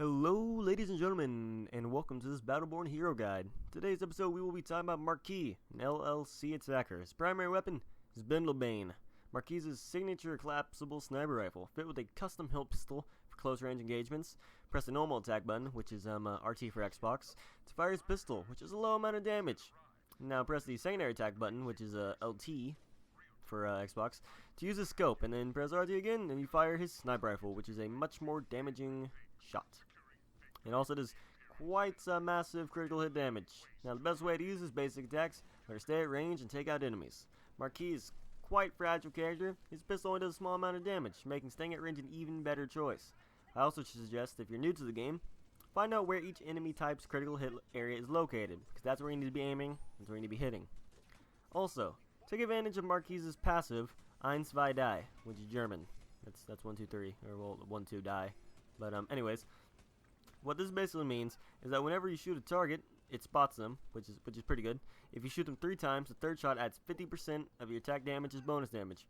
Hello, ladies and gentlemen, and welcome to this Battleborn Hero Guide. Today's episode, we will be talking about Marquis, an LLC attacker. His primary weapon is Battleborn. Marquis' signature collapsible sniper rifle, fit with a custom hilt pistol for close-range engagements. Press the normal attack button, which is RT for Xbox, to fire his pistol, which is a low amount of damage. Now press the secondary attack button, which is LT for Xbox, to use the scope, and then press RT again, and you fire his sniper rifle, which is a much more damaging shot. It also does quite massive critical hit damage. Now the best way to use his basic attacks are to stay at range and take out enemies. Marquis is quite fragile character. His pistol only does a small amount of damage, making staying at range an even better choice. I also suggest, if you're new to the game, find out where each enemy type's critical hit area is located, because that's where you need to be aiming, that's where you need to be hitting. Also, take advantage of Marquis' passive, 1, 2, die, which is German. That's 1, 2, 3, or well, 1, 2, die. But anyways, what this basically means is that whenever you shoot a target, it spots them, which is pretty good. If you shoot them 3 times, the third shot adds 50% of your attack damage as bonus damage.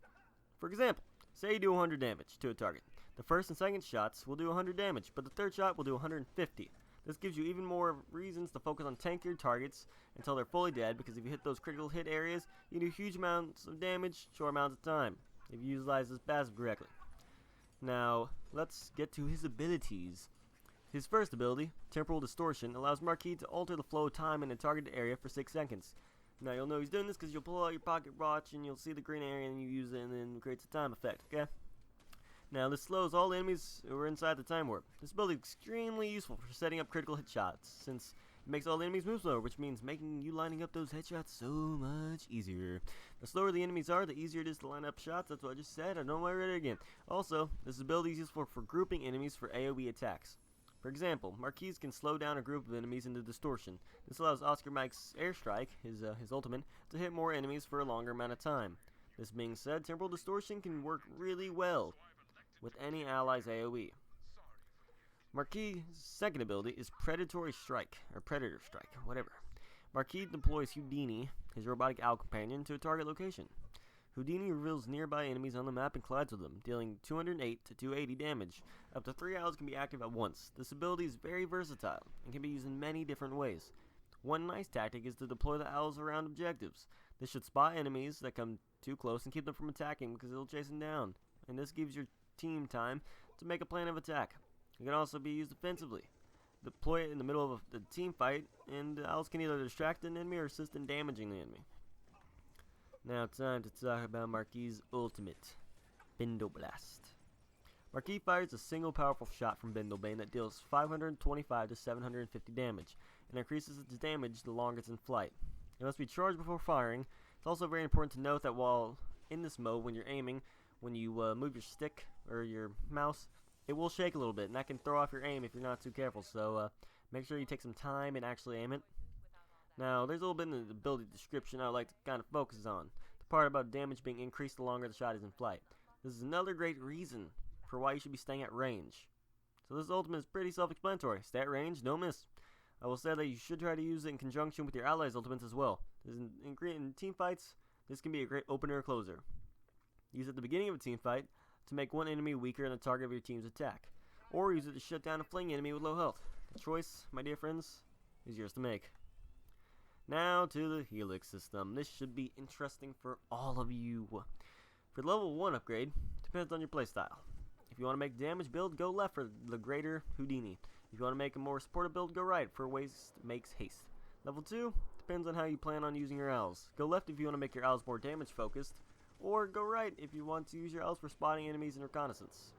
For example, say you do 100 damage to a target. The first and second shots will do 100 damage, but the third shot will do 150. This gives you even more reasons to focus on tankier targets until they're fully dead, because if you hit those critical hit areas, you do huge amounts of damage, short amounts of time, if you utilize this passive correctly. Now, let's get to his abilities. His first ability, Temporal Distortion, allows Marquis to alter the flow of time in a targeted area for 6 seconds. Now, you'll know he's doing this because you'll pull out your pocket watch and you'll see the green area and you use it, and then it creates a time effect, okay? Now, this slows all enemies who are inside the time warp. This ability is extremely useful for setting up critical hit shots, since it makes all the enemies move slower, which means making you lining up those headshots so much easier. The slower the enemies are, the easier it is to line up shots. That's what I just said. I don't know why I read it again. Also, this ability is useful for grouping enemies for AoE attacks. For example, Marquis can slow down a group of enemies into distortion. This allows Oscar Mike's airstrike, his ultimate, to hit more enemies for a longer amount of time. This being said, Temporal Distortion can work really well with any ally's AoE. Marquis' second ability is Predatory Strike, or Predator Strike, whatever. Marquis deploys Houdini, his robotic owl companion, to a target location. Houdini reveals nearby enemies on the map and collides with them, dealing 208 to 280 damage. Up to 3 owls can be active at once. This ability is very versatile and can be used in many different ways. One nice tactic is to deploy the owls around objectives. This should spot enemies that come too close and keep them from attacking because it'll chase them down. And this gives your team time to make a plan of attack. It can also be used offensively. Deploy it in the middle of the team fight, and the owls can either distract an enemy or assist in damaging the enemy. Now time to talk about Marquis' ultimate, Bindle Blast. Marquis fires a single powerful shot from Bindlebane that deals 525 to 750 damage, and increases its damage the longer it's in flight. It must be charged before firing. It's also very important to note that while in this mode, when you're aiming, when you move your stick or your mouse, it will shake a little bit, and that can throw off your aim if you're not too careful, so make sure you take some time and actually aim it. Now, there's a little bit in the ability description I would like to kind of focus on. The part about damage being increased the longer the shot is in flight. This is another great reason for why you should be staying at range. So this ultimate is pretty self-explanatory. Stay at range, don't miss. I will say that you should try to use it in conjunction with your allies' ultimates as well. In team fights, this can be a great opener or closer. Use it at the beginning of a team fight to make one enemy weaker than the target of your team's attack. Or use it to shut down a fleeing enemy with low health. The choice, my dear friends, is yours to make. Now to the Helix system. This should be interesting for all of you. For the level 1 upgrade, depends on your playstyle. If you want to make damage build, go left for the greater Houdini. If you want to make a more supportive build, go right for waste makes haste. Level 2, depends on how you plan on using your owls. Go left if you want to make your owls more damage focused, or go right if you want to use your owls for spotting enemies and reconnaissance.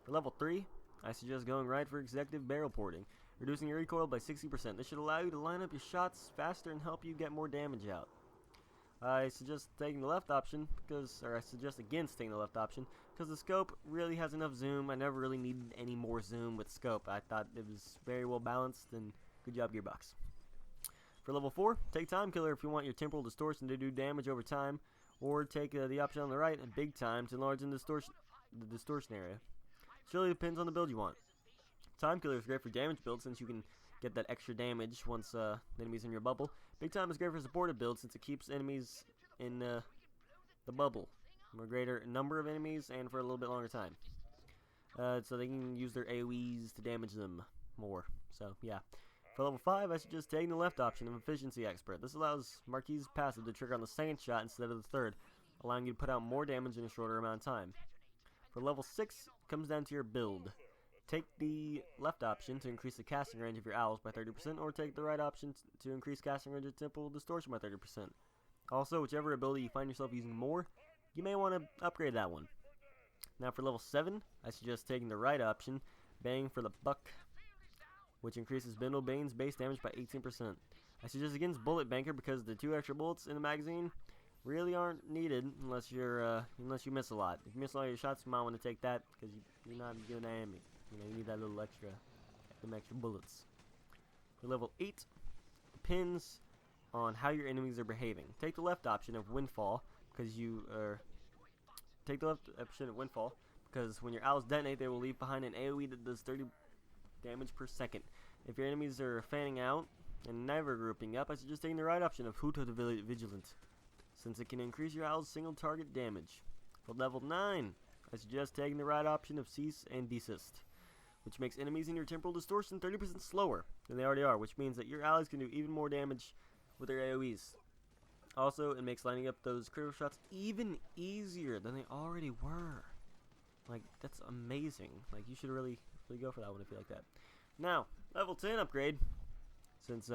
For level 3, I suggest going right for executive barrel porting, reducing your recoil by 60%. This should allow you to line up your shots faster and help you get more damage out. I suggest taking the left option I suggest against taking the left option because the scope really has enough zoom. I never really needed any more zoom with scope. I thought it was very well balanced, and good job, Gearbox. For level 4, take Time Killer if you want your Temporal Distortion to do damage over time, or take the option on the right, Big Time, to enlarge the distortion area. It really depends on the build you want. Time Killer is great for damage build since you can get that extra damage once the enemy's in your bubble. Big Time is great for supportive build since it keeps enemies in the bubble for a greater number of enemies and for a little bit longer time. So they can use their AoEs to damage them more. So yeah. For level 5, I suggest taking the left option of Efficiency Expert. This allows Marquis' passive to trigger on the second shot instead of the third, allowing you to put out more damage in a shorter amount of time. For level 6, it comes down to your build. Take the left option to increase the casting range of your owls by 30%, or take the right option to increase casting range of Temple Distortion by 30%. Also, whichever ability you find yourself using more, you may want to upgrade that one. Now for level 7, I suggest taking the right option, Bang for the Buck, which increases Bane's base damage by 18%. I suggest against Bullet Banker because the 2 extra bullets in the magazine really aren't needed unless you miss a lot. If you miss all your shots, you might want to take that because you're not good aiming. You need that little extra, them extra bullets. For level 8, depends on how your enemies are behaving. Take the left option of Windfall because when your owls detonate, they will leave behind an AoE that does 30 damage per second. If your enemies are fanning out and never grouping up, I suggest taking the right option of Huto the Vigilant, since it can increase your owl's single target damage. For level 9, I suggest taking the right option of Cease and Desist, which makes enemies in your Temporal Distortion 30% slower than they already are, which means that your allies can do even more damage with their AoEs. Also, it makes lining up those critical shots even easier than they already were. Like, that's amazing. Like, you should really go for that one if you like that. Now, level 10 upgrade, since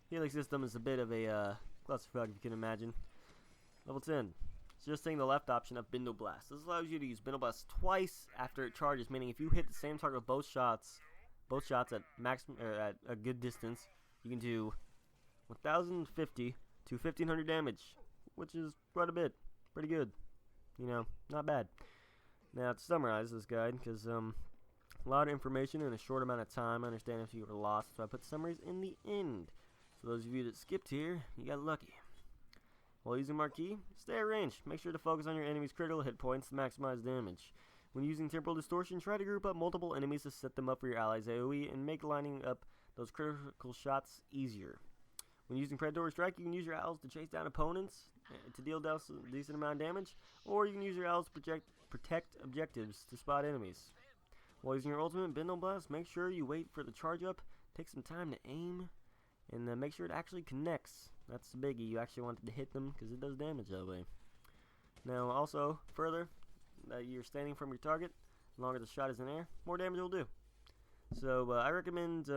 healing system is a bit of a clusterfuck, if you can imagine. Level 10. So just taking the left option of Bindle Blast. This allows you to use Bindle Blast twice after it charges, meaning if you hit the same target with both shots at maximum or at a good distance, you can do 1,050 to 1,500 damage, which is quite a bit, pretty good. You know, not bad. Now to summarize this guide, because a lot of information in a short amount of time. I understand if you were lost, so I put summaries in the end. So those of you that skipped here, you got lucky. While using Marquis, stay at range. Make sure to focus on your enemy's critical hit points to maximize damage. When using Temporal Distortion, try to group up multiple enemies to set them up for your allies' AoE and make lining up those critical shots easier. When using Predatory Strike, you can use your owls to chase down opponents to deal a decent amount of damage, or you can use your owls to protect objectives to spot enemies. While using your ultimate Bindle Blast, make sure you wait for the charge up, take some time to aim, and make sure it actually connects. That's the biggie. You actually want to hit them because it does damage that way. Now, also, further, that you're standing from your target, the longer the shot is in air, more damage it will do. So, I recommend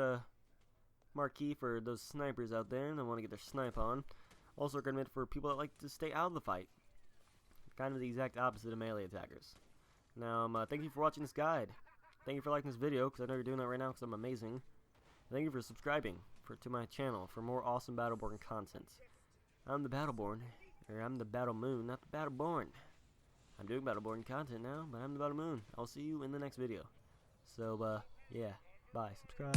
Marquis for those snipers out there that want to get their snipe on. Also recommend for people that like to stay out of the fight. Kind of the exact opposite of melee attackers. Now, thank you for watching this guide. Thank you for liking this video, because I know you're doing that right now because I'm amazing. Thank you for subscribing to my channel for more awesome Battleborn content. I'm the Battleborn, or I'm the Battle Moon, not the Battleborn. I'm doing Battleborn content now, but I'm the Battle Moon. I'll see you in the next video. So, yeah, bye. Subscribe.